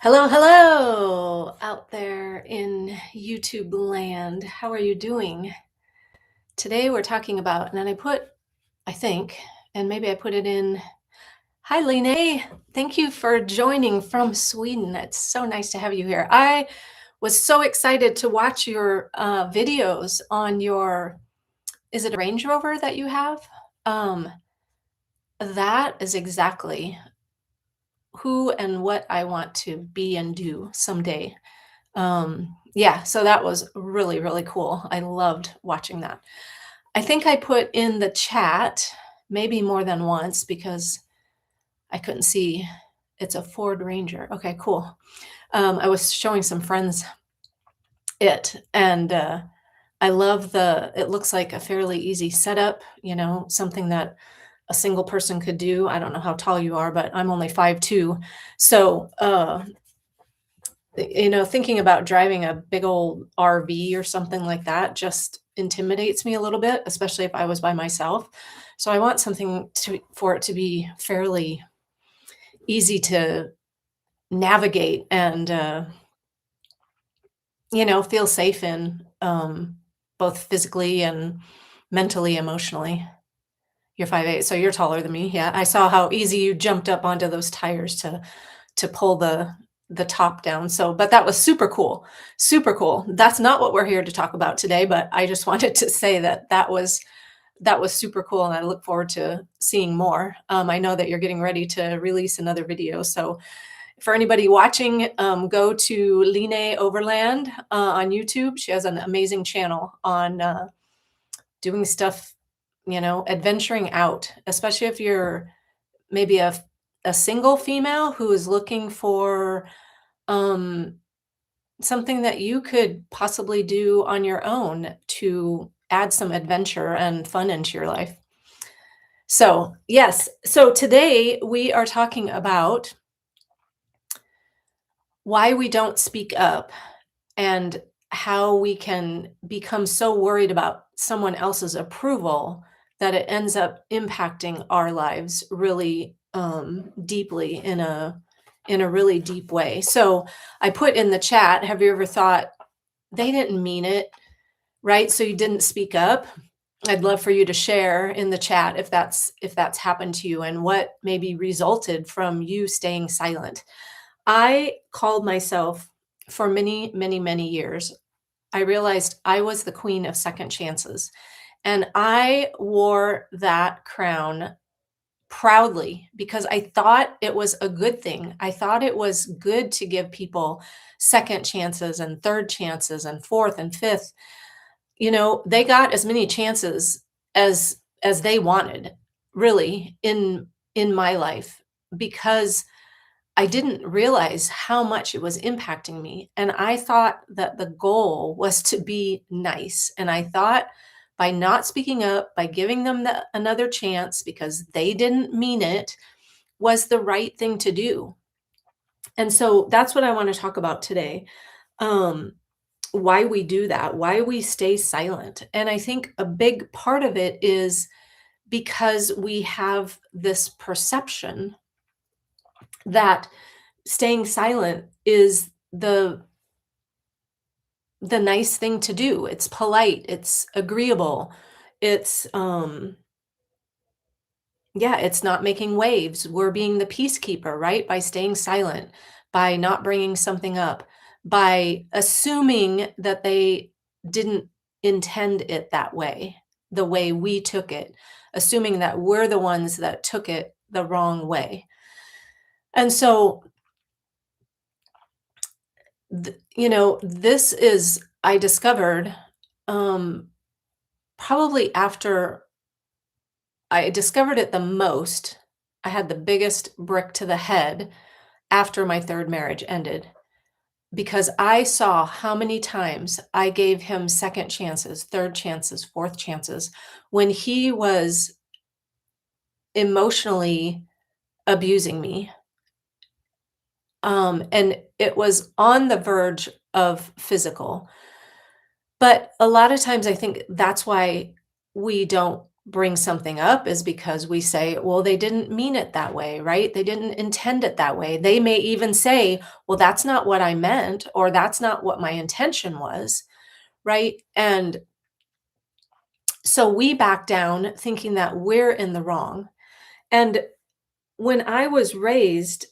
Hello, hello out there in YouTube land. How are you doing? Today we're talking about, and then I think, and maybe I put it in. Hi, Lene. Thank you for joining from Sweden. It's so nice to have you here. I was so excited to watch your videos on is it a Range Rover that you have? Um, that is exactly who and what I want to be and do someday. Yeah, so that was really, really cool. I loved watching that. I think I put in the chat maybe more than once because I couldn't see. It's a Ford Ranger. Okay, cool. I was showing some friends it, and I love it looks like a fairly easy setup, something that a single person could do. I don't know how tall you are, but I'm only 5'2". So, thinking about driving a big old RV or something like that just intimidates me a little bit, especially if I was by myself. So I want something for it to be fairly easy to navigate and feel safe in, both physically and mentally, emotionally. You're 5'8", so you're taller than me. Yeah, I saw how easy you jumped up onto those tires to pull the top down. So, but that was super cool. Super cool. That's not what we're here to talk about today, but I just wanted to say that was super cool, and I look forward to seeing more. I know that you're getting ready to release another video, so for anybody watching, go to Line Overland on YouTube. She has an amazing channel on doing stuff, adventuring out, especially if you're maybe a single female who is looking for um, something that you could possibly do on your own to add some adventure and fun into your life. So, yes. So today we are talking about why we don't speak up and how we can become so worried about someone else's approval that it ends up impacting our lives really deeply in a really deep way. So I put in the chat, have you ever thought they didn't mean it, right? So you didn't speak up? I'd love for you to share in the chat if that's happened to you and what maybe resulted from you staying silent. I called myself for many, many, many years. I realized I was the queen of second chances. And I wore that crown proudly because I thought it was a good thing. I thought it was good to give people second chances and third chances and fourth and fifth. They got as many chances as they wanted, really, in my life because I didn't realize how much it was impacting me, and I thought that the goal was to be nice, and I thought by not speaking up, by giving them another chance because they didn't mean it, was the right thing to do. And so that's what I want to talk about today. Um, why we do that, why we stay silent. And I think a big part of it is because we have this perception that staying silent is the nice thing to do. It's polite, it's agreeable. It's yeah, it's not making waves. We're being the peacekeeper, right? By staying silent, by not bringing something up, by assuming that they didn't intend it that way, the way we took it, assuming that we're the ones that took it the wrong way. And so this is I discovered um probably after I discovered it the most. I had the biggest brick to the head after my third marriage ended because I saw how many times I gave him second chances, third chances, fourth chances when he was emotionally abusing me. And it was on the verge of physical. But a lot of times I think that's why we don't bring something up is because we say, well, they didn't mean it that way, right? They didn't intend it that way. They may even say, well, that's not what I meant, or that's not what my intention was, right? And so we back down thinking that we're in the wrong. And when I was raised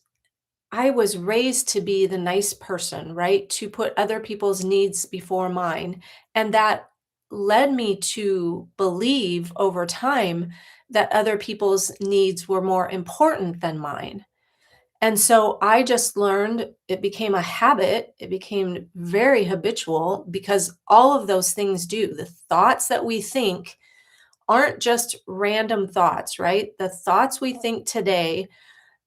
to be the nice person, right? To put other people's needs before mine. And that led me to believe over time that other people's needs were more important than mine. And so I just learned it became a habit. It became very habitual because all of those things do. The thoughts that we think aren't just random thoughts, right? The thoughts we think today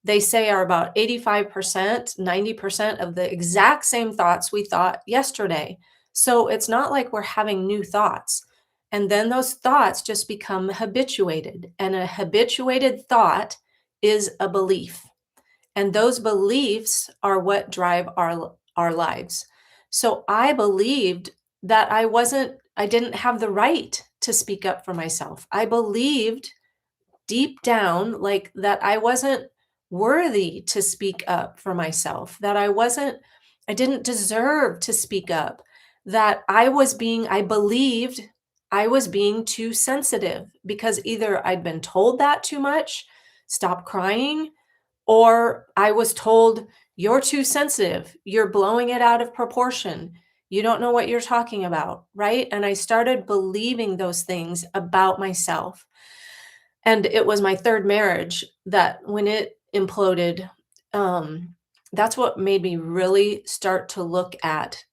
they say are about 85%, 90% of the exact same thoughts we thought yesterday. So it's not like we're having new thoughts. And then those thoughts just become habituated. And a habituated thought is a belief. And those beliefs are what drive our lives. So I believed that I didn't have the right to speak up for myself. I believed deep down like that I wasn't worthy to speak up for myself, that I didn't deserve to speak up, that I believed I was being too sensitive because either I'd been told that too much, stop crying, or I was told, you're too sensitive, you're blowing it out of proportion. You don't know what you're talking about, right? And I started believing those things about myself. And it was my 3rd marriage that when it imploded, that's what made me really start to look at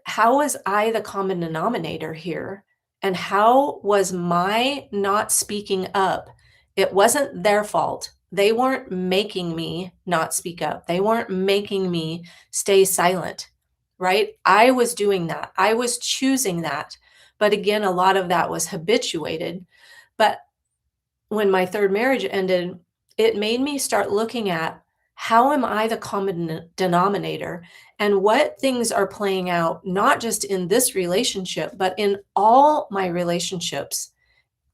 how was I the common denominator here? And how was my not speaking up? It wasn't their fault. They weren't making me not speak up. They weren't making me stay silent, right? I was doing that. I was choosing that. But again, a lot of that was habituated. But when my 3rd marriage ended, it made me start looking at how am I the common denominator and what things are playing out, not just in this relationship, but in all my relationships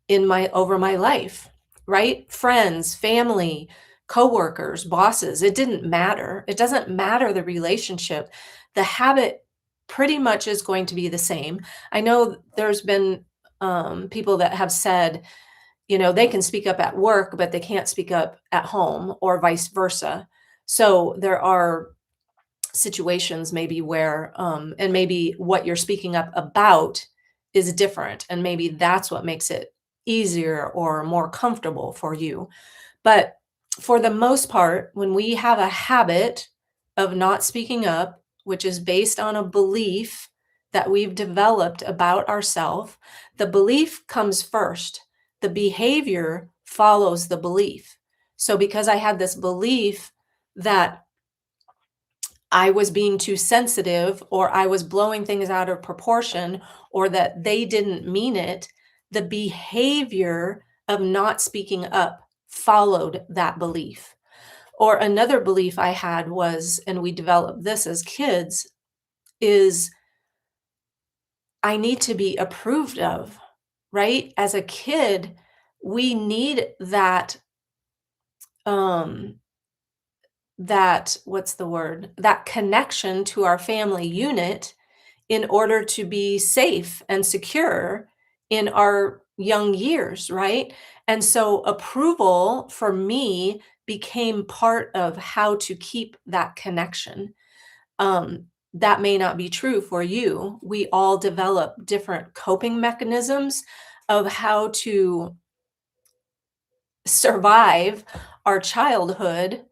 over my life, right? Friends, family, coworkers, bosses, it didn't matter. It doesn't matter the relationship. The habit pretty much is going to be the same. I know there's been people that have said, they can speak up at work, but they can't speak up at home or vice versa. So there are situations maybe where, and maybe what you're speaking up about is different. And maybe that's what makes it easier or more comfortable for you. But for the most part, when we have a habit of not speaking up, which is based on a belief that we've developed about ourselves, the belief comes first. The behavior follows the belief. So because I had this belief that I was being too sensitive or I was blowing things out of proportion or that they didn't mean it, the behavior of not speaking up followed that belief. Or another belief I had was, and we developed this as kids, is I need to be approved of, right? As a kid, we need um what's the word? That connection to our family unit in order to be safe and secure in our young years, right? And so approval for me became part of how to keep that connection. That may not be true for you. We all develop different coping mechanisms of how to survive our childhood.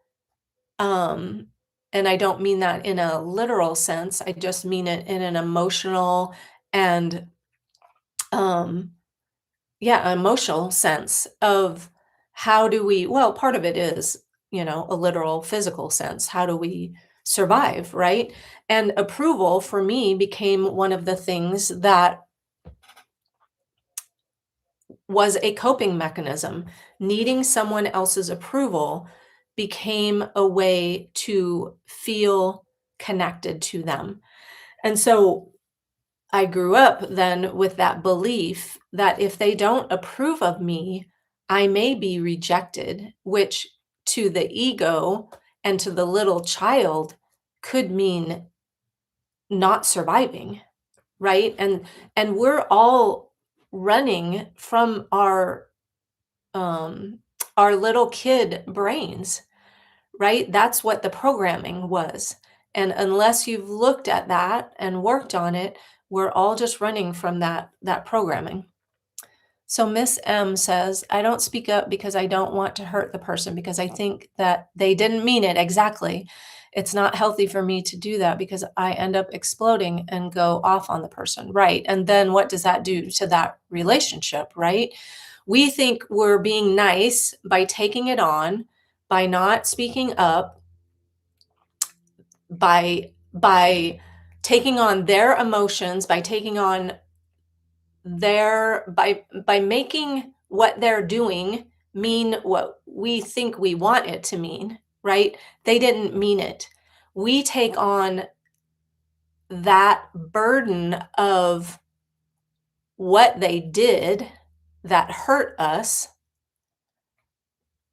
Um, and I don't mean that in a literal sense. I just mean it in an emotional and um yeah, emotional sense of how do we well, part of it is, a literal physical sense. How do we survive, right? And approval for me became one of the things that was a coping mechanism. Needing someone else's approval became a way to feel connected to them. And so I grew up then with that belief that if they don't approve of me, I may be rejected, which to the ego and to the little child could mean not surviving, right? And we're all running from um our little kid brains, right? That's what the programming was. And unless you've looked at that and worked on it, we're all just running from that programming. So Miss M says, I don't speak up because I don't want to hurt the person because I think that they didn't mean it exactly. It's not healthy for me to do that because I end up exploding and go off on the person. Right. And then what does that do to that relationship? Right. We think we're being nice by taking it on, by not speaking up, by taking on their emotions, by taking on their by making what they're doing mean what we think we want it to mean, right? They didn't mean it. We take on that burden of what they did that hurt us.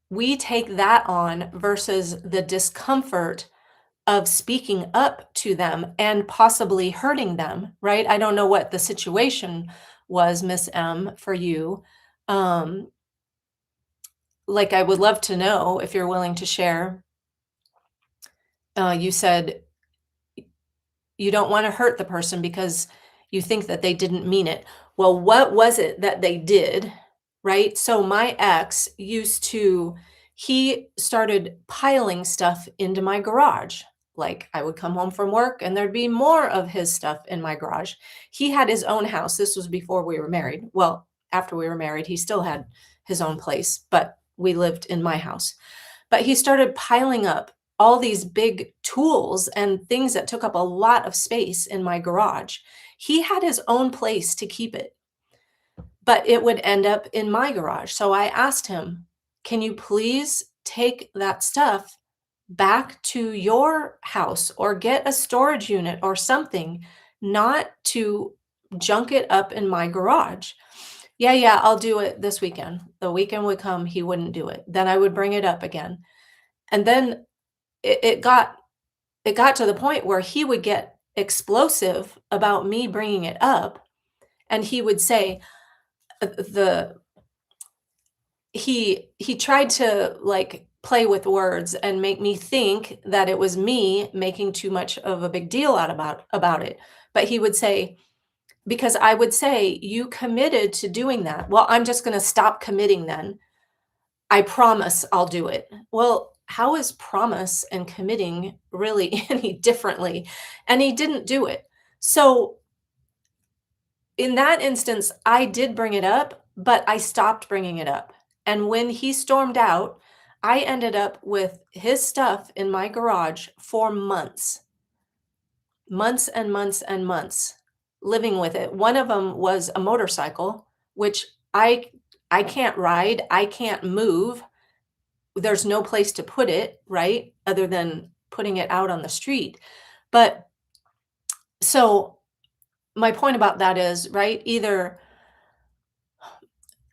We take that on versus the discomfort of speaking up to them and possibly hurting them, right? I don't know what the situation was, Miss M, for you. Um, like, I would love to know if you're willing to share. You said you don't want to hurt the person because you think that they didn't mean it. Well, what was it that they did? Right? So my ex used to he started piling stuff into my garage. Like I would come home from work and there'd be more of his stuff in my garage. He had his own house. This was before we were married. Well, after we were married, he still had his own place, but we lived in my house. But he started piling up all these big tools and things that took up a lot of space in my garage. He had his own place to keep it, but it would end up in my garage. So I asked him, "Can you please take that stuff back to your house or get a storage unit or something, not to junk it up in my garage?" "Yeah, yeah, I'll do it this weekend." The weekend would come, he wouldn't do it. Then I would bring it up again. And then it, it got it got to the point where he would get explosive about me bringing it up, and he would say, the he tried to, like, play with words and make me think that it was me making too much of a big deal out about it. But he would say, because I would say, "You committed to doing that." "Well, I'm just gonna stop committing then. I promise I'll do it." Well, how is promise and committing really any differently? And he didn't do it. So in that instance, I did bring it up, but I stopped bringing it up. And when he stormed out, I ended up with his stuff in my garage for months, months and months and months, living with it. One of them was a motorcycle, which I can't ride, I can't move. There's no place to put it, right? Other than putting it out on the street. But so my point about that is, right? Either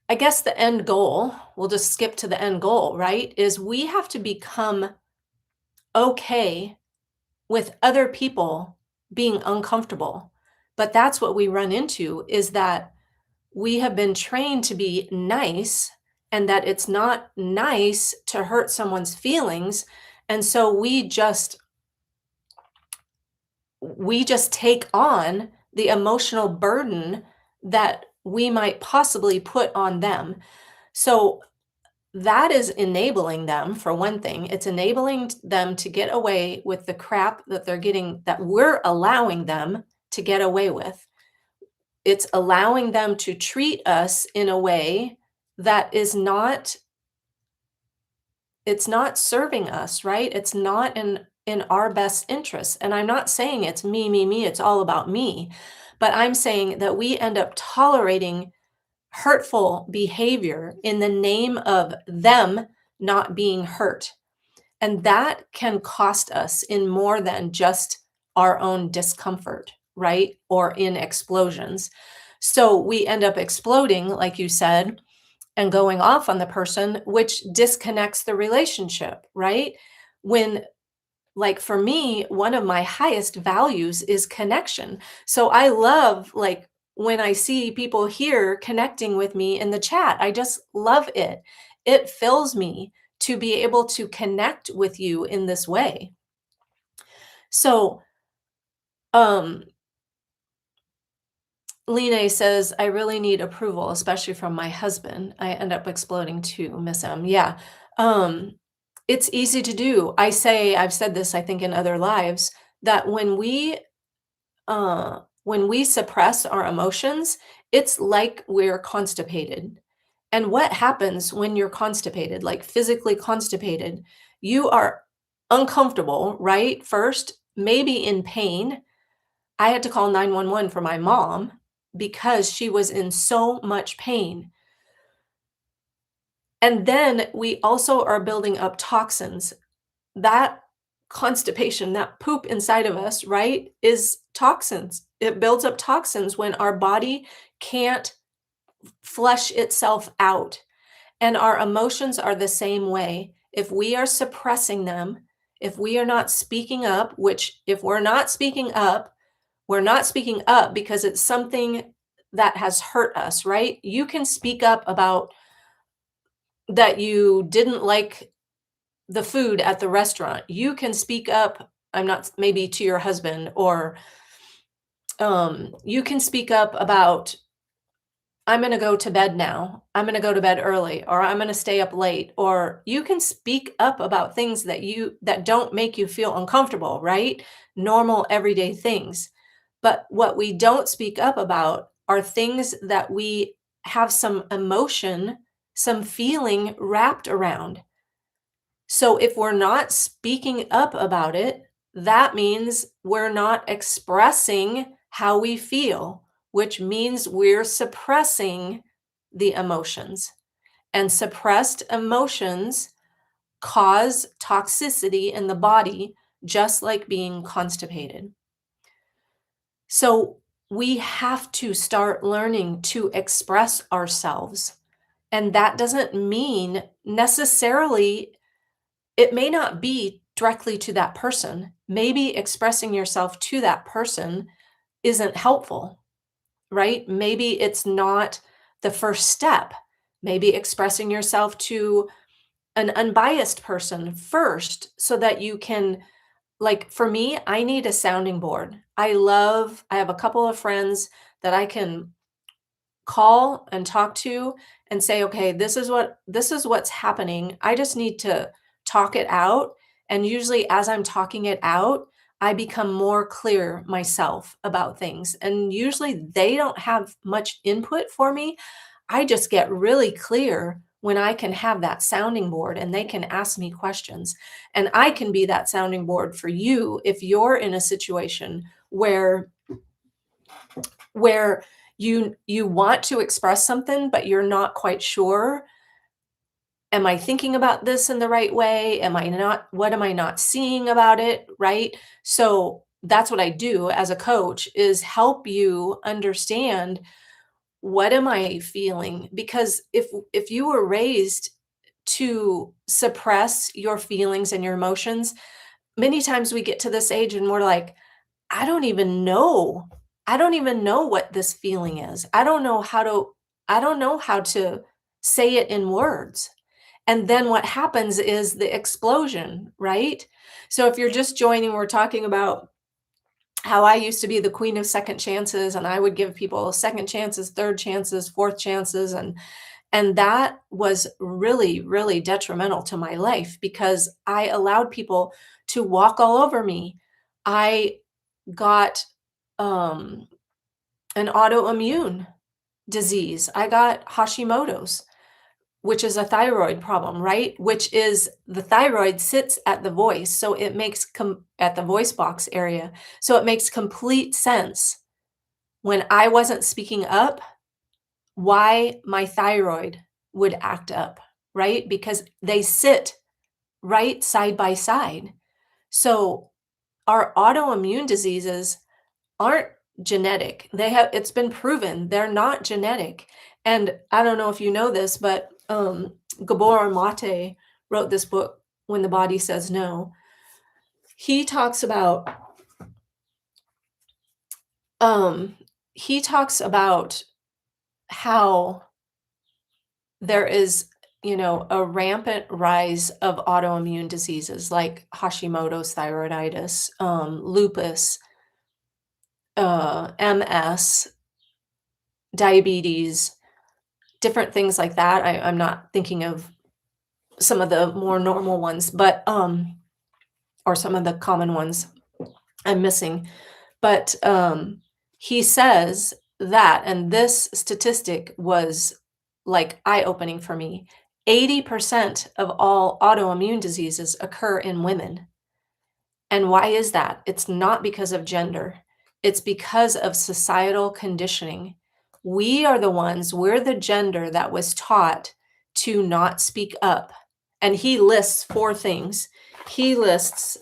I guess the end goal, we'll just skip to the end goal, right? Is we have to become okay with other people being uncomfortable. But that's what we run into is that we have been trained to be nice and that it's not nice to hurt someone's feelings. And so we just take on the emotional burden that we might possibly put on them. So that is enabling them, for one thing. It's enabling them to get away with the crap that they're getting, that we're allowing them to get away with. It's allowing them to treat us in a way that is not it's not serving us, right? It's not in our best interest. And I'm not saying it's me, me, me, it's all about me, but I'm saying that we end up tolerating hurtful behavior in the name of them not being hurt. And that can cost us in more than just our own discomfort. right? Or in explosions. So we end up exploding, like you said, and going off on the person, which disconnects the relationship, right? When, like for me, one of my highest values is connection. So I love, like, when I see people here connecting with me in the chat, I just love it. It fills me to be able to connect with you in this way. So, um, Lena says, I really need approval, especially from my husband. I end up exploding too, Miss M. Yeah. Um, it's easy to do. I've said this, I think, in other lives, that when we suppress our emotions, it's like we're constipated. And what happens when you're constipated, like physically constipated? You are uncomfortable, right? First, maybe in pain. I had to call 911 for my mom because she was in so much pain. And then we also are building up toxins. That constipation, that poop inside of us, right, is toxins. It builds up toxins when our body can't flush itself out. And our emotions are the same way. If we are suppressing them, if we are not speaking up, which if we're not speaking up, we're not speaking up because it's something that has hurt us, right? You can speak up about that you didn't like the food at the restaurant. You can speak up, I'm not, maybe to your husband, or you can speak up about, I'm going to go to bed now. I'm going to go to bed early, or I'm going to stay up late, or you can speak up about things that don't make you feel uncomfortable, right? Normal everyday things. But what we don't speak up about are things that we have some emotion, some feeling wrapped around. So if we're not speaking up about it, that means we're not expressing how we feel, which means we're suppressing the emotions. And suppressed emotions cause toxicity in the body, just like being constipated. So we have to start learning to express ourselves. And that doesn't mean necessarily, it may not be directly to that person. Maybe expressing yourself to that person isn't helpful, right? Maybe it's not the first step. Maybe expressing yourself to an unbiased person first so that you can, like for me, I need a sounding board. I have a couple of friends that I can call and talk to and say, okay, this is what's happening. I just need to talk it out. And usually as I'm talking it out, I become more clear myself about things. And usually they don't have much input for me. I just get really clear when I can have that sounding board and they can ask me questions. And I can be that sounding board for you if you're in a situation where you want to express something but you're not quite sure, am I thinking about this in the right way, am I not, what am I not seeing about it, right? So that's what I do as a coach, is help you understand, what am I feeling? Because if you were raised to suppress your feelings and your emotions, many times we get to this age and we're like, I don't even know. I don't even know what this feeling is. I don't know how to say it in words. And then what happens is the explosion, right? So if you're just joining, we're talking about how I used to be the queen of second chances, and I would give people second chances, third chances, fourth chances, and that was really, really detrimental to my life because I allowed people to walk all over me. I got um, an autoimmune disease. I got Hashimoto's, which is a thyroid problem, right? Which is, the thyroid sits at the voice. So it makes at the voice box area. So it makes complete sense when I wasn't speaking up, why my thyroid would act up, right? Because they sit right side by side. So our autoimmune diseases aren't genetic. It's been proven they're not genetic. And I don't know if you know this, but Gabor Mate wrote this book, When the Body Says No. He talks about um he talks about how there is, a rampant rise of autoimmune diseases like Hashimoto's thyroiditis, lupus, MS, diabetes, different things like that. I'm not thinking of some of the more normal ones, but or some of the common ones I'm missing. But he says that, and this statistic was like eye-opening for me. 80% of all autoimmune diseases occur in women. And why is that? It's not because of gender. It's because of societal conditioning. We're the gender that was taught to not speak up. And he lists four things. He lists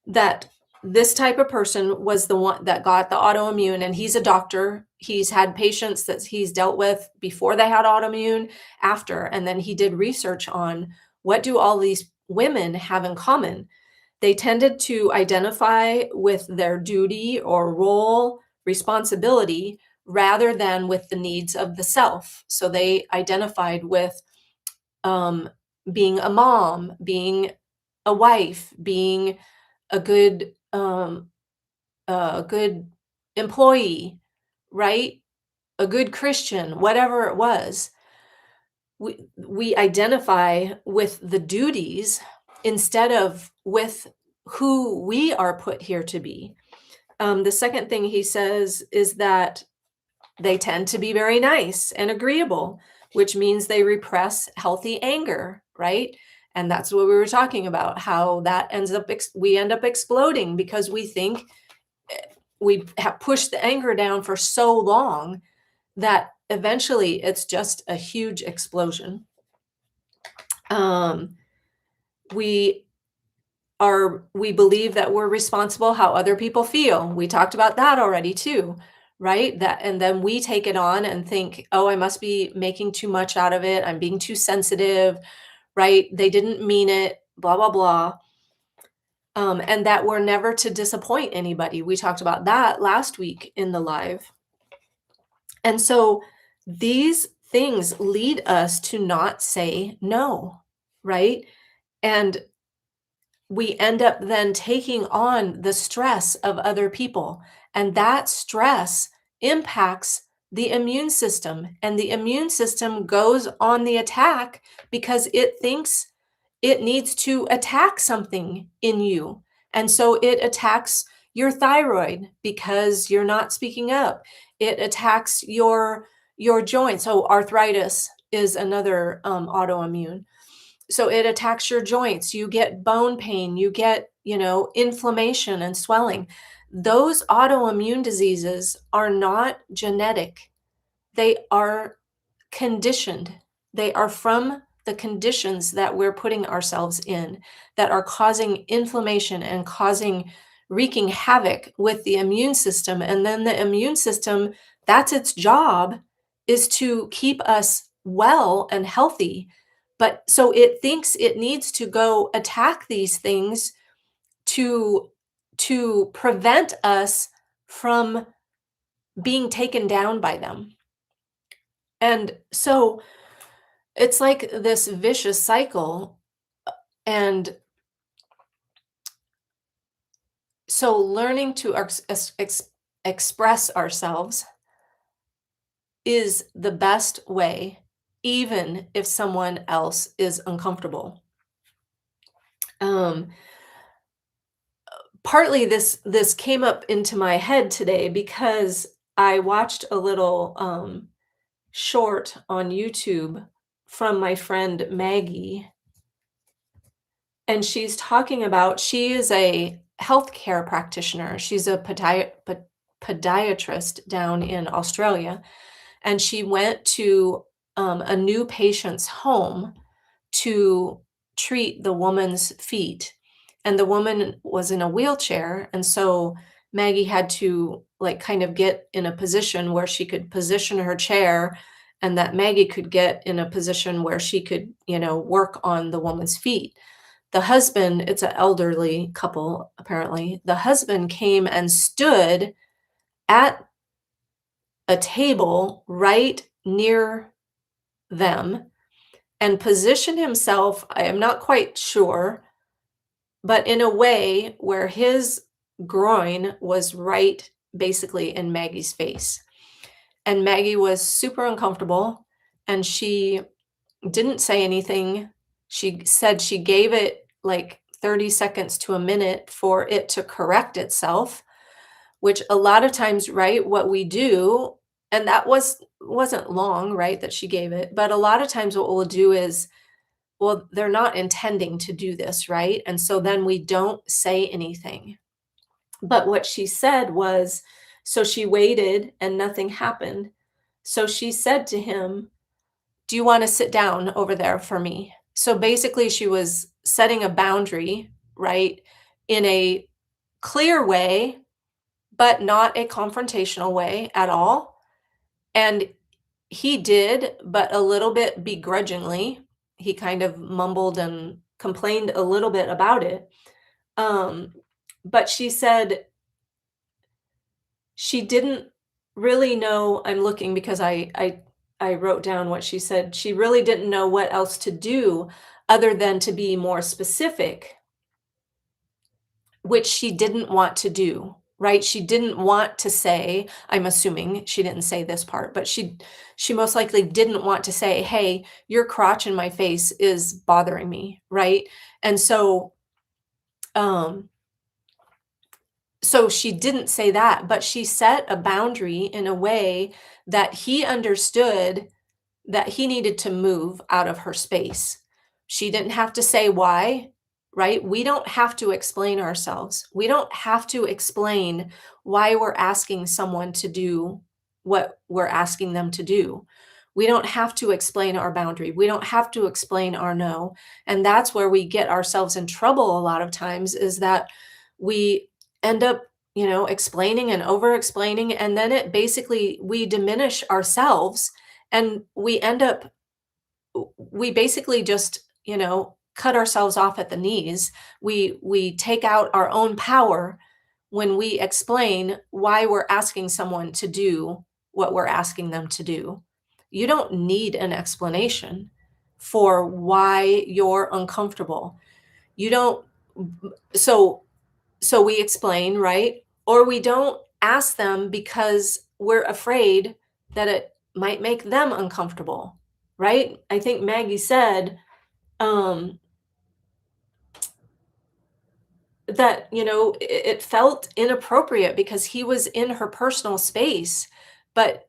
that this type of person was the one that got the autoimmune, and he's a doctor. He's had patients that he's dealt with before they had autoimmune, after, and then he did research on what do all these women have in common. They tended to identify with their duty or role, responsibility, rather than with the needs of the self. So they identified with um, being a mom, being a wife, being a good employee, right? A good Christian, whatever it was. We identify with the duties instead of with who we are put here to be. The second thing he says is that they tend to be very nice and agreeable, which means they repress healthy anger, right? And that's what we were talking about, how that we end up exploding because we think we have pushed the anger down for so long that eventually it's just a huge explosion. We we believe that we're responsible how other people feel. We talked about that already too, right? That, and then we take it on and think, oh, I must be making too much out of it. I'm being too sensitive, right? They didn't mean it, blah, blah, blah. And that we're never to disappoint anybody. We talked about that last week in the live. And so these things lead us to not say no, right? And we end up then taking on the stress of other people. And that stress impacts the immune system. And the immune system goes on the attack because it thinks it needs to attack something in you. And so it attacks your thyroid because you're not speaking up. It attacks your joints. So arthritis is another autoimmune. So it attacks your joints. You get bone pain, you get, inflammation and swelling. Those autoimmune diseases are not genetic. They are conditioned. They are from the conditions that we're putting ourselves in that are causing inflammation and wreaking havoc with the immune system. And then the immune system, that's its job, is to keep us well and healthy. But so it thinks it needs to go attack these things to prevent us from being taken down by them. And so it's like this vicious cycle. And so learning to express ourselves is the best way, even if someone else is uncomfortable. Partly this came up into my head today because I watched a little short on YouTube from my friend Maggie. And she's talking about, she is a healthcare practitioner. She's a podiatrist down in Australia. And she went to a new patient's home to treat the woman's feet. And the woman was in a wheelchair. And so Maggie had to, like, kind of get in a position where she could position her chair and that Maggie could get in a position where she could, work on the woman's feet. The husband, it's an elderly couple, apparently. The husband came and stood at a table right near them and positioned himself, I am not quite sure, but in a way where his groin was right basically in Maggie's face. And Maggie was super uncomfortable and she didn't say anything. She said she gave it like 30 seconds to a minute for it to correct itself, which a lot of times, right, what we do, and that wasn't long, right, that she gave it, but a lot of times what we'll do is, well, they're not intending to do this, right? And so then we don't say anything. But what she said was, so she waited and nothing happened. So she said to him, "Do you want to sit down over there for me?" So basically, she was setting a boundary, right, in a clear way, but not a confrontational way at all. And he did, but a little bit begrudgingly. He kind of mumbled and complained a little bit about it. Um, but she said she didn't really know. I'm looking because I wrote down what she said. She really didn't know what else to do other than to be more specific, which she didn't want to do, right? She didn't want to say, I'm assuming she didn't say this part, but she most likely didn't want to say, "Hey, your crotch in my face is bothering me," right? And um so she didn't say that, but she set a boundary in a way that he understood that he needed to move out of her space. She didn't have to say why, right? We don't have to explain ourselves. We don't have to explain why we're asking someone to do what we're asking them to do. We don't have to explain our boundary. We don't have to explain our no. And that's where we get ourselves in trouble a lot of times is that we end up, explaining and over explaining. And then it basically, we diminish ourselves and we basically just, cut ourselves off at the knees. We take out our own power when we explain why we're asking someone to do what we're asking them to do. You don't need an explanation for why you're uncomfortable. You don't so so we explain, right? Or we don't ask them because we're afraid that it might make them uncomfortable, right? I think Maggie said um, that, it felt inappropriate because he was in her personal space. But,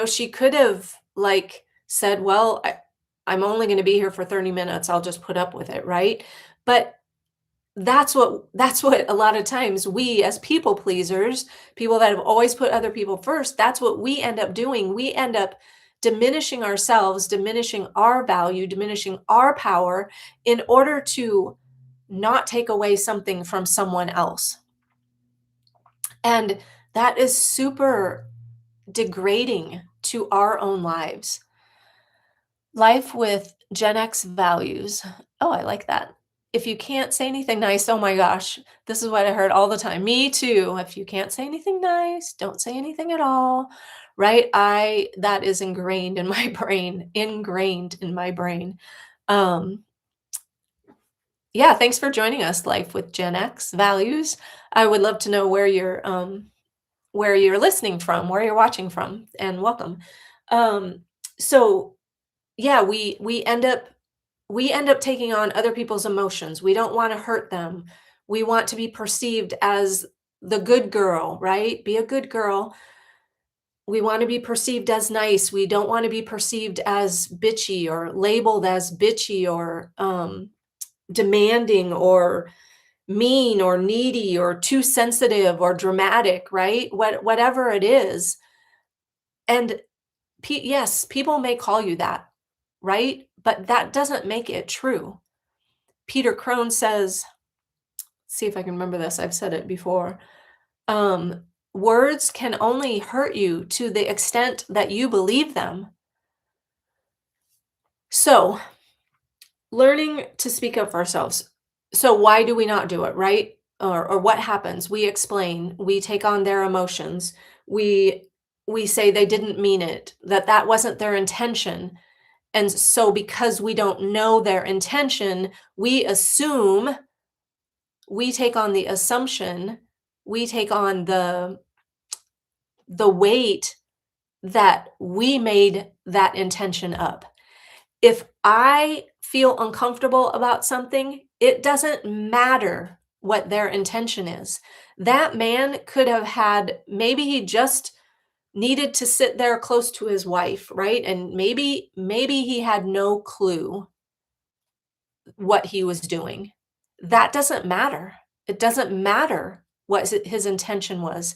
she could have like said, well, I'm only going to be here for 30 minutes. I'll just put up with it, right? But that's what a lot of times we as people pleasers, people that have always put other people first, that's what we end up doing. We end up diminishing ourselves, diminishing our value, diminishing our power in order to not take away something from someone else. And that is super degrading to our own lives. Life with Gen X values. Oh, I like that. If you can't say anything nice, oh my gosh, this is what I heard all the time. Me too. If you can't say anything nice, don't say anything at all. Right? That is ingrained in my brain, ingrained in my brain. Um, yeah, thanks for joining us, Life with Gen X values. I would love to know where you're listening from, where you're watching from, and welcome. Um, so yeah, we end up taking on other people's emotions. We don't want to hurt them. We want to be perceived as the good girl, right? Be a good girl. We want to be perceived as nice. We don't want to be perceived as bitchy or labeled as bitchy or demanding or mean or needy or too sensitive or dramatic, right? Whatever it is. And yes, people may call you that, right? But that doesn't make it true. Peter Crone says, see if I can remember this. I've said it before. Words can only hurt you to the extent that you believe them. So, learning to speak up for ourselves. So why do we not do it, right? Or what happens? We explain, we take on their emotions. We we say they didn't mean it, that that wasn't their intention. And so because we don't know their intention, we assume, we take on the assumption, we take on the weight that we made that intention up. If I feel uncomfortable about something, it doesn't matter what their intention is. That man could have had, maybe he just needed to sit there close to his wife, right? And maybe he had no clue what he was doing. That doesn't matter. It doesn't matter what his intention was.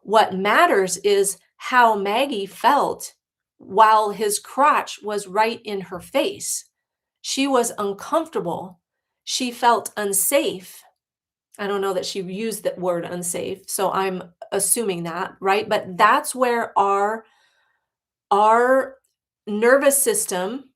What matters is how Maggie felt while his crotch was right in her face. She was uncomfortable. She felt unsafe. I don't know that she used that word unsafe, so I'm assuming that, right? But that's where our nervous system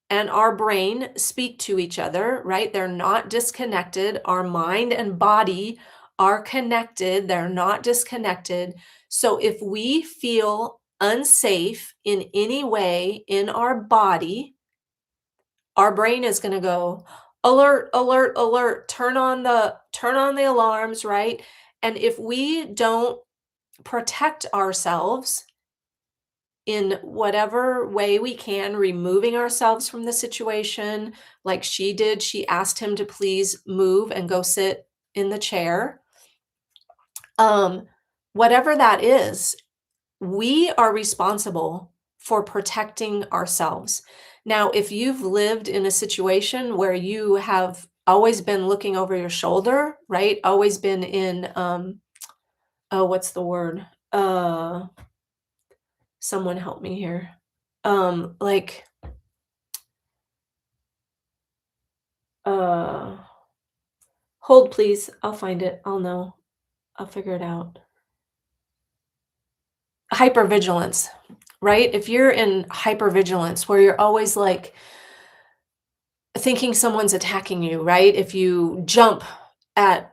and our brain speak to each other, right? They're not disconnected. Our mind and body are connected, they're not disconnected. So if we feel unsafe in any way in our body, our brain is going to go alert, alert, alert, turn on the alarms, right? And if we don't protect ourselves in whatever way we can, removing ourselves from the situation, like she did. She asked him to please move and go sit in the chair. Um, Whatever that is, we are responsible for protecting ourselves. Now, if you've lived in a situation where you have always been looking over your shoulder, right? Always been in, oh, what's the word? Someone help me here. Like, uh, hold please. I'll find it. I'll know. I'll figure it out. Hypervigilance, right? If you're in hypervigilance where you're always like thinking someone's attacking you, right? If you jump at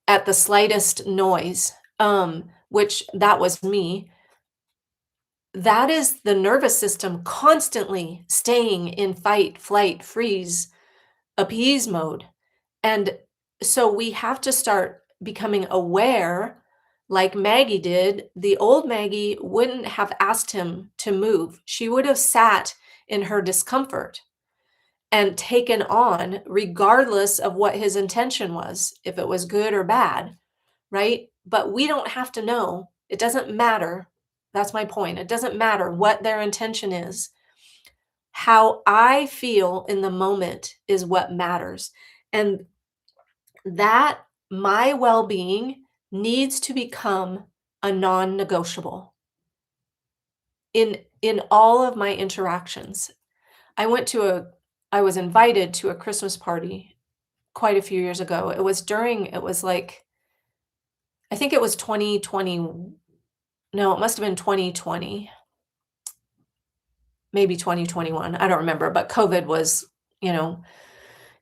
the slightest noise, which that was me, that is the nervous system constantly staying in fight, flight, freeze, appease mode. And so we have to start becoming aware, like Maggie did. The old Maggie wouldn't have asked him to move. She would have sat in her discomfort and taken on, regardless of what his intention was, if it was good or bad, right? But we don't have to know. It doesn't matter. That's my point. It doesn't matter what their intention is. How I feel in the moment is what matters. And that my well-being needs to become a non-negotiable in all of my interactions. I was invited to a Christmas party quite a few years ago. It was like, I think it was 2020. No, it must have been 2020, maybe 2021. I don't remember, but COVID was, you know,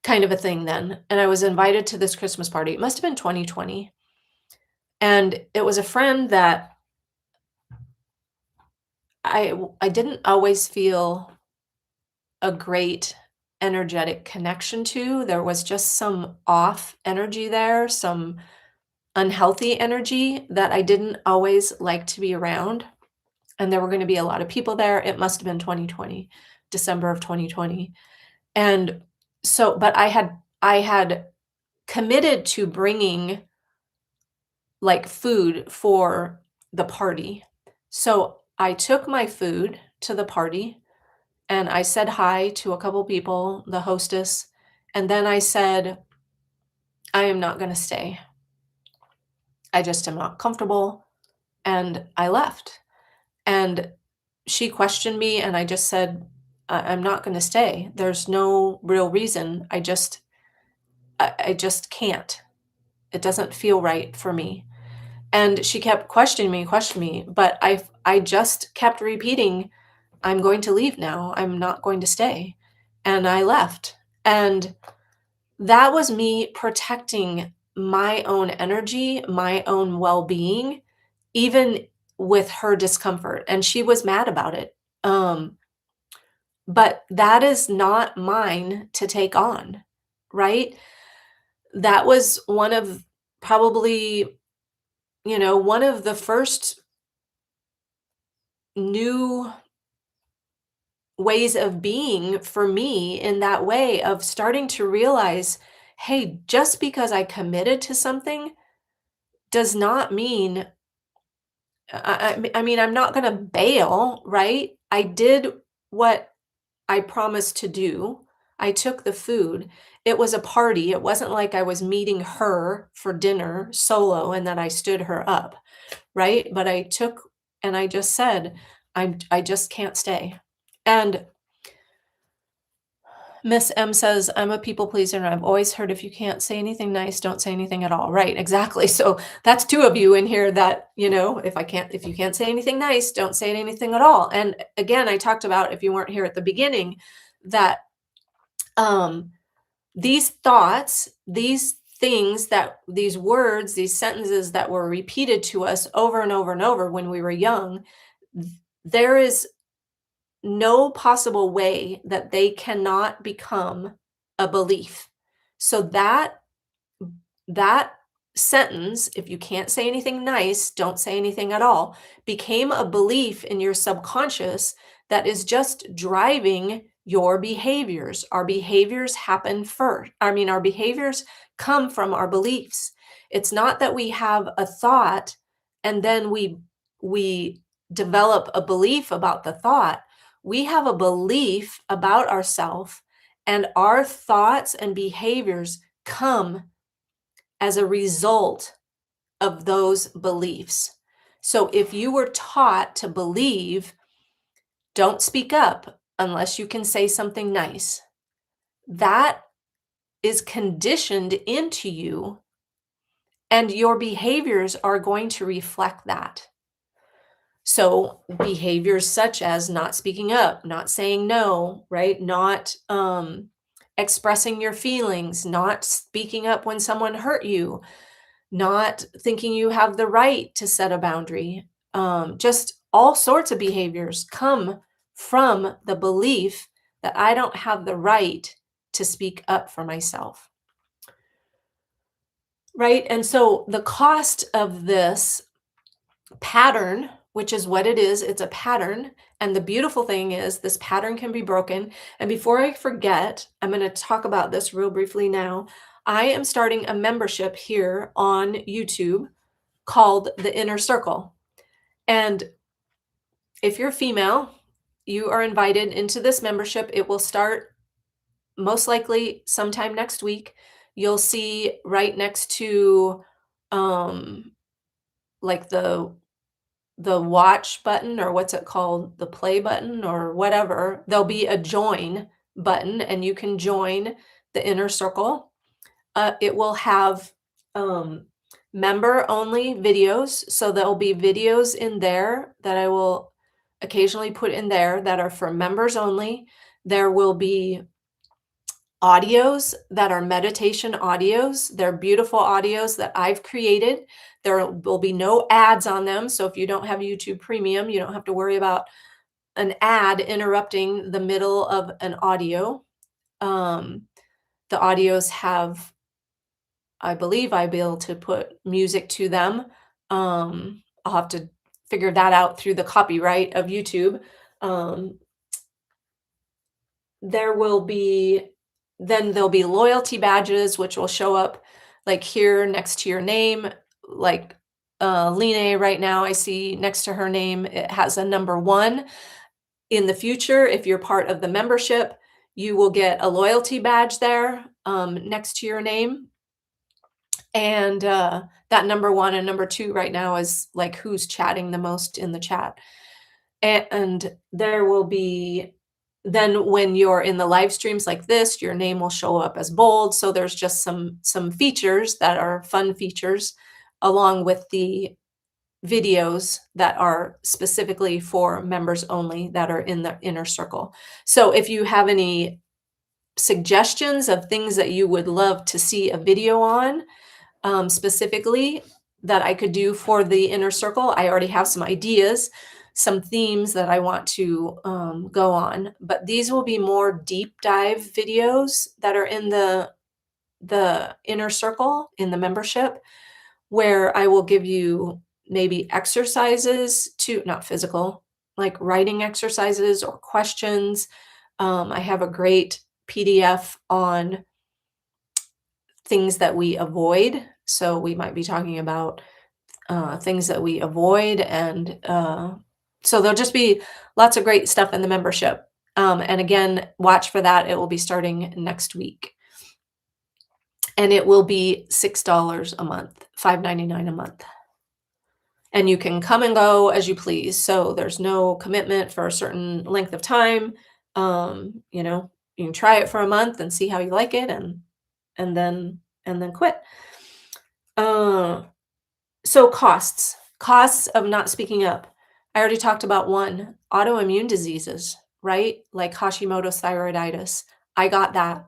kind of a thing then. And I was invited to this Christmas party. It must have been 2020. And it was a friend that I didn't always feel a great energetic connection to. There was just some off energy there, some unhealthy energy that I didn't always like to be around. And there were going to be a lot of people there. It must have been 2020, December of 2020. And so, but I had committed to bringing like food for the party. So I took my food to the party and I said hi to a couple people, the hostess, and then I said, I am not going to stay. I just am not comfortable. And I left. And she questioned me, and I just said, I'm not going to stay. There's no real reason. I just I just can't. It doesn't feel right for me." And she kept questioning me, but I just kept repeating, "I'm going to leave now. I'm not going to stay." And I left. And that was me protecting my own energy, my own well-being, even with her discomfort, and she was mad about it. But that is not mine to take on, right? That was one of probably, one of the first new ways of being for me in that way of starting to realize, hey, just because I committed to something does not mean I mean, I'm not gonna bail, right? I did what I promised to do. I took the food. It was a party. It wasn't like I was meeting her for dinner solo and that I stood her up, right? But I took and I just said, I just can't stay. And Miss M says, "I'm a people pleaser, and I've always heard if you can't say anything nice, don't say anything at all." Right, exactly. So that's 2 of you in here that, if you can't say anything nice, don't say anything at all. And again, I talked about, if you weren't here at the beginning, that um these thoughts, these things, that these words, these sentences that were repeated to us over and over and over when we were young, th- there is no possible way that they cannot become a belief. So that sentence, if you can't say anything nice, don't say anything at all, became a belief in your subconscious that is just driving your behaviors. Our behaviors happen first. I mean, our behaviors come from our beliefs. It's not that we have a thought and then we develop a belief about the thought. We have a belief about ourselves, and our thoughts and behaviors come as a result of those beliefs. So if you were taught to believe, don't speak up unless you can say something nice, that is conditioned into you, and your behaviors are going to reflect that. So behaviors such as not speaking up, not saying no, right? Not expressing your feelings, not speaking up when someone hurt you, not thinking you have the right to set a boundary. Just all sorts of behaviors come from the belief that I don't have the right to speak up for myself. Right. And so the cost of this pattern, which is what it is, it's a pattern. And the beautiful thing is, this pattern can be broken. And before I forget, I'm going to talk about this real briefly now. I am starting a membership here on YouTube called The Inner Circle. And if you're female, you are invited into this membership. It will start most likely sometime next week. You'll see right next to um like the watch button, or what's it called? The play button or whatever. There'll be a join button and you can join the Inner Circle. It will have member only videos. So there'll be videos in there that I will occasionally put in there that are for members only. There will be audios that are meditation audios. They're beautiful audios that I've created. There will be no ads on them. So if you don't have YouTube Premium, you don't have to worry about an ad interrupting the middle of an audio. Um, the audios have, I believe I'll be able to put music to them. I'll have to figure that out through the copyright of YouTube. Um, there will be then there'll be loyalty badges, which will show up like here next to your name. Like Line right now, I see next to her name, it has a number 1. In the future, if you're part of the membership, you will get a loyalty badge there next to your name. And that number 1 and number 2 right now is like who's chatting the most in the chat. And there will be Then when you're in the live streams like this, your name will show up as bold. So there's just some features that are fun features along with the videos that are specifically for members only that are in the inner circle. So if you have any suggestions of things that you would love to see a video on, specifically that I could do for the inner circle. I already have some ideas, some themes that I want to go on, but these will be more deep dive videos that are in the inner circle in the membership, where I will give you maybe exercises to not physical, like writing exercises or questions. I have a great PDF on things that we avoid. So we might be talking about things that we avoid. And so there'll just be lots of great stuff in the membership. And again, watch for that. It will be starting next week. And it will be $6 a month, $5.99 a month. And you can come and go as you please. So there's no commitment for a certain length of time. You can try it for a month and see how you like it, and then quit. Uh, So costs of not speaking up. I already talked about one, autoimmune diseases, right? Like Hashimoto's thyroiditis. I got that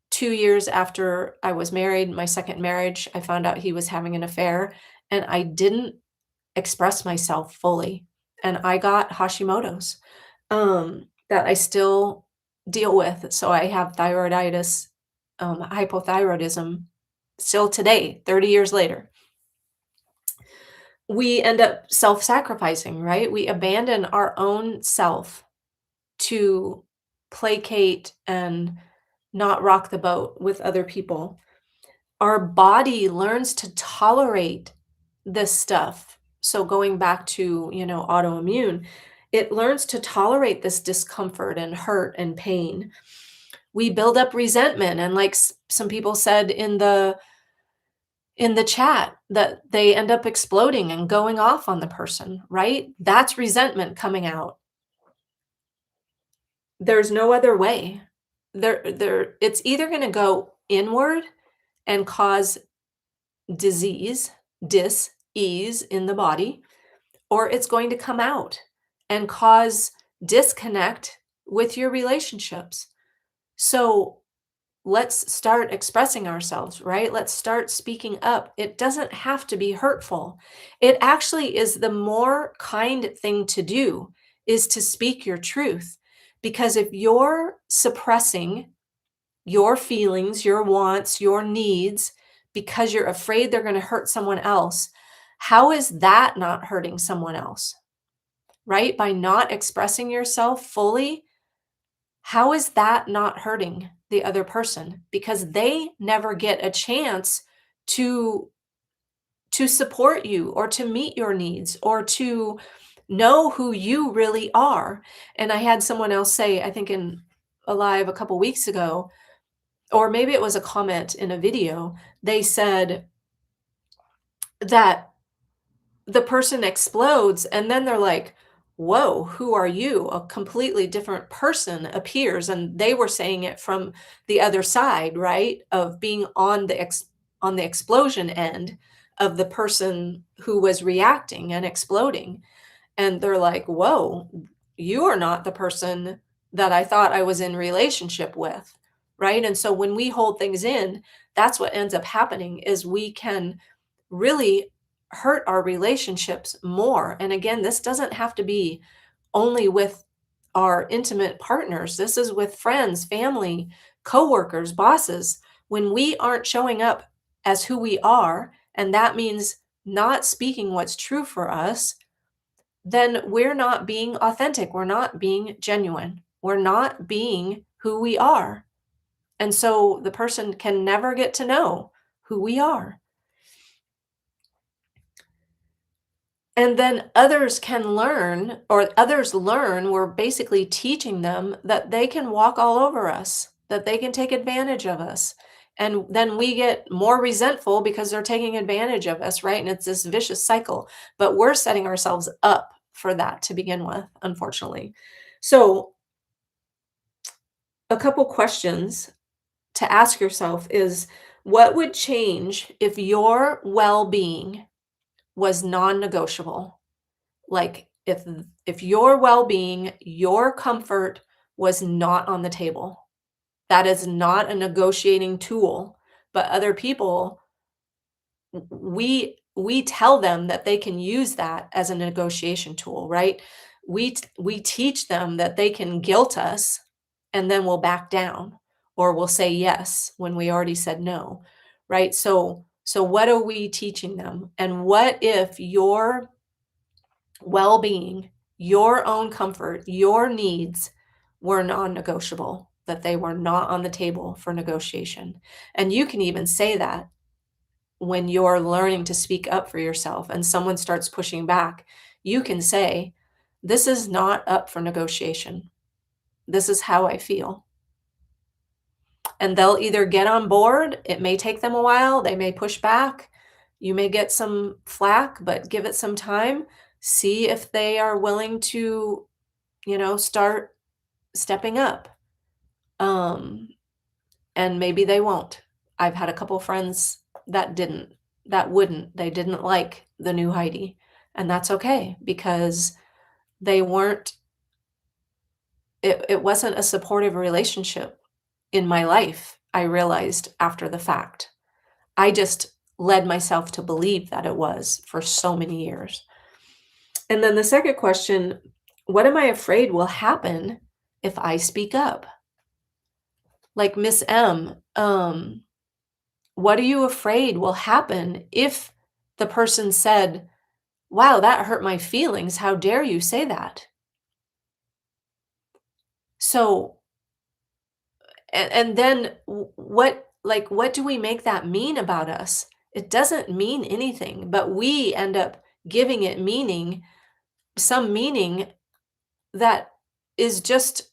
2 years after I was married, my second marriage. I found out he was having an affair, and I didn't express myself fully, and I got Hashimoto's, that I still deal with. So I have thyroiditis, hypothyroidism still today, 30 years later. We end up self-sacrificing, right? We abandon our own self to placate and not rock the boat with other people. Our body learns to tolerate this stuff. So going back to, autoimmune, it learns to tolerate this discomfort and hurt and pain. We build up resentment, and like some people said in the chat, that they end up exploding and going off on the person, right? That's resentment coming out. There's no other way. It's either going to go inward and cause disease, dis-ease in the body, or it's going to come out and cause disconnect with your relationships. So let's start expressing ourselves, right? Let's start speaking up. It doesn't have to be hurtful. It actually is the more kind thing to do is to speak your truth. Because if you're suppressing your feelings, your wants, your needs, because you're afraid they're going to hurt someone else, how is that not hurting someone else? Right? By not expressing yourself fully, how is that not hurting the other person? Because they never get a chance to support you or to meet your needs or to know who you really are. And I had someone else say, I think in a live a couple weeks ago, or maybe it was a comment in a video, they said that the person explodes and then they're like, whoa, who are you? A completely different person appears. And they were saying it from the other side, right? Of being on the explosion end of the person who was reacting and exploding. And they're like, whoa, you are not the person that I thought I was in relationship with. Right. And so when we hold things in, that's what ends up happening is we can really hurt our relationships more. And again, this doesn't have to be only with our intimate partners. This is with friends, family, coworkers, bosses. When we aren't showing up as who we are, and that means not speaking what's true for us, then we're not being authentic. We're not being genuine. We're not being who we are. And so the person can never get to know who we are. And then others can learn, or others learn, we're basically teaching them that they can walk all over us, that they can take advantage of us. And then we get more resentful because they're taking advantage of us, right? And it's this vicious cycle. But we're setting ourselves up for that to begin with, unfortunately. So a couple questions to ask yourself is, what would change if your well-being was non-negotiable? Like, if your well-being, your comfort was not on the table. That is not a negotiating tool, but other people, we tell them that they can use that as a negotiation tool, right? We teach them that they can guilt us, and then we'll back down, or we'll say yes when we already said no, right? So what are we teaching them? And what if your well-being, your own comfort, your needs were non-negotiable, that they were not on the table for negotiation? And you can even say that when you're learning to speak up for yourself and someone starts pushing back, you can say, "This is not up for negotiation. This is how I feel." And they'll either get on board, it may take them a while, they may push back, you may get some flack, but give it some time. See if they are willing to, start stepping up. Um, and maybe they won't. I've had a couple friends that wouldn't. They didn't like the new Heidi, and that's okay because they weren't it wasn't a supportive relationship in my life, I realized after the fact. I just led myself to believe that it was for so many years. And then the second question, what am I afraid will happen if I speak up? Like Miss M, what are you afraid will happen if the person said, "Wow, that hurt my feelings. How dare you say that?" So, and then what do we make that mean about us? It doesn't mean anything, but we end up giving it meaning, some meaning that is just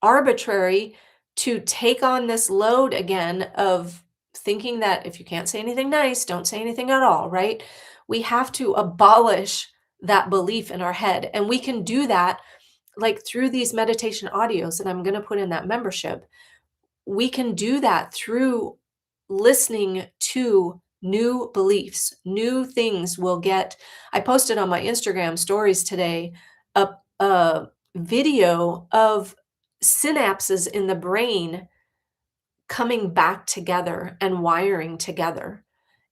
arbitrary, to take on this load again of thinking that if you can't say anything nice, don't say anything at all, right? We have to abolish that belief in our head. And we can do that like through these meditation audios that I'm going to put in that membership. We can do that through listening to new beliefs, new things will get. I posted on my Instagram stories today a video of synapses in the brain coming back together and wiring together.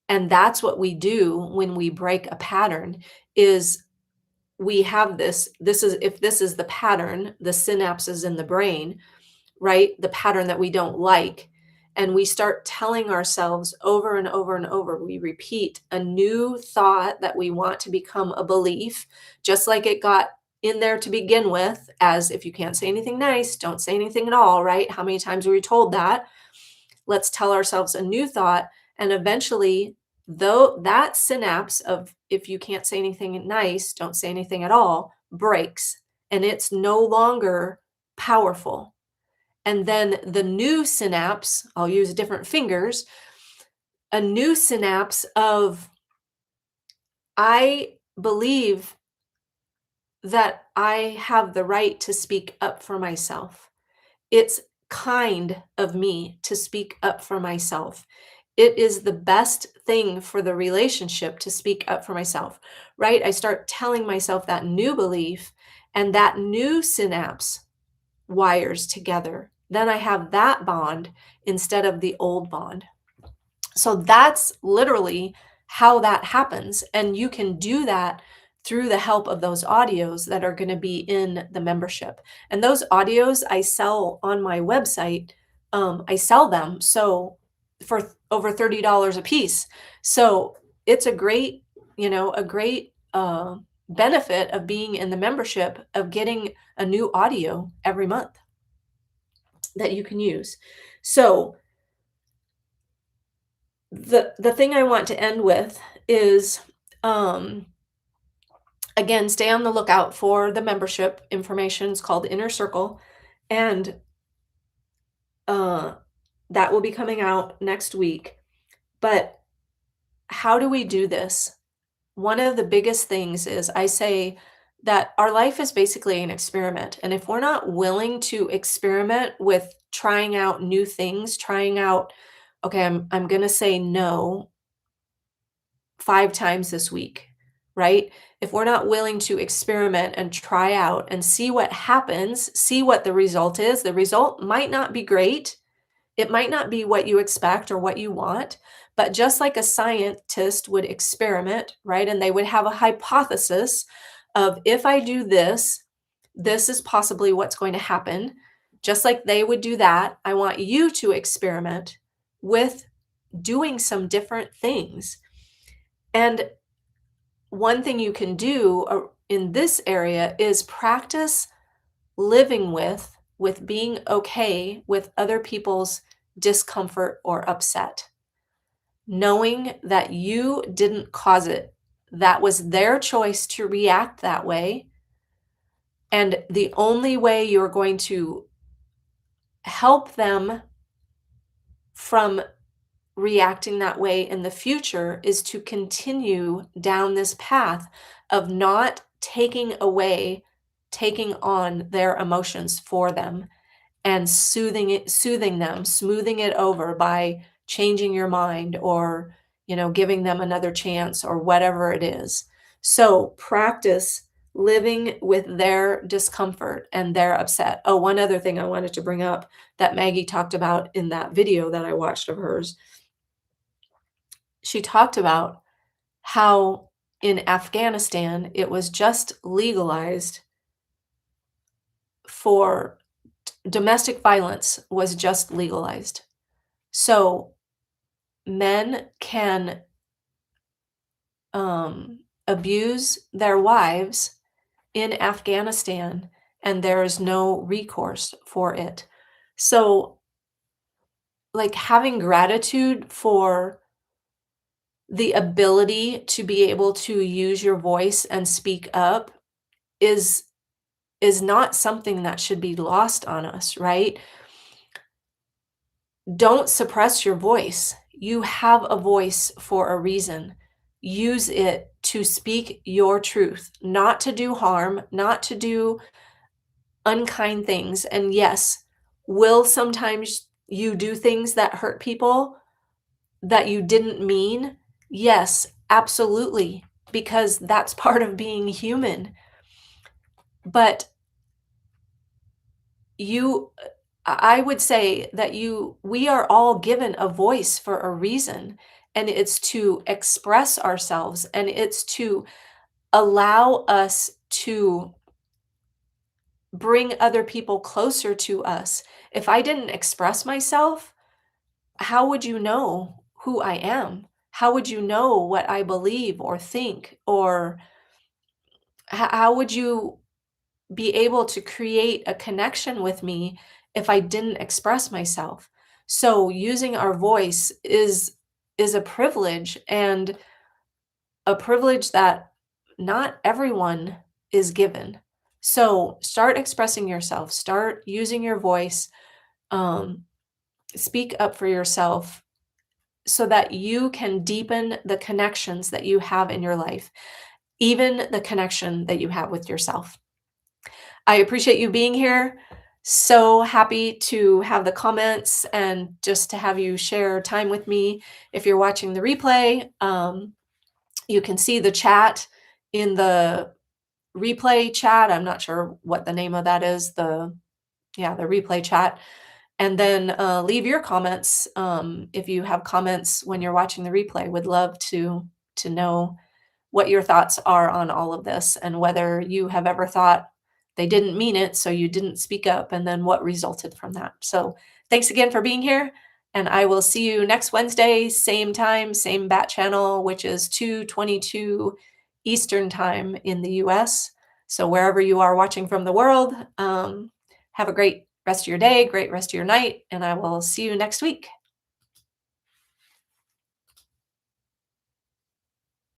And that's what we do when we break a pattern is we have this is if this is the pattern, the synapses in the brain, right? The pattern that we don't like. And we start telling ourselves over and over and over, we repeat a new thought that we want to become a belief, just like it got in there to begin with, as if you can't say anything nice, don't say anything at all, right? How many times were we told that? Let's tell ourselves a new thought. And eventually, though that synapse of if you can't say anything nice, don't say anything at all, breaks. And it's no longer powerful. And then the new synapse, I'll use different fingers, a new synapse of I believe that I have the right to speak up for myself. It's kind of me to speak up for myself. It is the best thing for the relationship to speak up for myself, right? I start telling myself that new belief, and that new synapse wires together. Then I have that bond instead of the old bond. So that's literally how that happens. And you can do that through the help of those audios that are going to be in the membership. And those audios I sell on my website. I sell them for over $30 a piece. So it's a great benefit of being in the membership, of getting a new audio every month that you can use. So the thing I want to end with is, um, again, stay on the lookout for the membership information. It's called Inner Circle, and uh, that will be coming out next week. But how do we do this? One of the biggest things is I say that our life is basically an experiment. And if we're not willing to experiment with trying out new things, trying out, okay, I'm going to say no 5 times this week, right? If we're not willing to experiment and try out and see what happens, see what the result is, the result might not be great. It might not be what you expect or what you want, but just like a scientist would experiment, right? And they would have a hypothesis of if I do this, this is possibly what's going to happen. Just like they would do that, I want you to experiment with doing some different things. And one thing you can do in this area is practice living with being okay with other people's discomfort or upset, knowing that you didn't cause it. That was their choice to react that way. And the only way you're going to help them from reacting that way in the future is to continue down this path of not taking on their emotions for them and soothing them, smoothing it over by changing your mind or, giving them another chance or whatever it is. So practice living with their discomfort and their upset. Oh, one other thing I wanted to bring up that Maggie talked about in that video that I watched of hers. She talked about how in Afghanistan it was just legalized for domestic violence was just legalized. So men can abuse their wives in Afghanistan, and there is no recourse for it. So, like having gratitude for the ability to be able to use your voice and speak up is not something that should be lost on us, right? Don't suppress your voice. You have a voice for a reason. Use it to speak your truth, not to do harm, not to do unkind things. And yes, will sometimes you do things that hurt people that you didn't mean? Yes, absolutely, because that's part of being human. But you I would say that we are all given a voice for a reason, and it's to express ourselves, and it's to allow us to bring other people closer to us. If I didn't express myself, how would you know who I am? How would you know what I believe or think? Or how would you be able to create a connection with me if I didn't express myself? So using our voice is a privilege, and a privilege that not everyone is given. So start expressing yourself, start using your voice, um, speak up for yourself so that you can deepen the connections that you have in your life, even the connection that you have with yourself. I appreciate you being here. So happy to have the comments and just to have you share time with me. If you're watching the replay, you can see the chat in the replay chat. I'm not sure what the name of that is. The replay chat. And then leave your comments if you have comments when you're watching the replay. Would love to know what your thoughts are on all of this and whether you have ever thought they didn't mean it, so you didn't speak up, and then what resulted from that. So thanks again for being here, and I will see you next Wednesday, same time, same bat channel, which is 2:22 Eastern time in the US. So wherever you are watching from the world, have a great rest of your day, great rest of your night, and I will see you next week.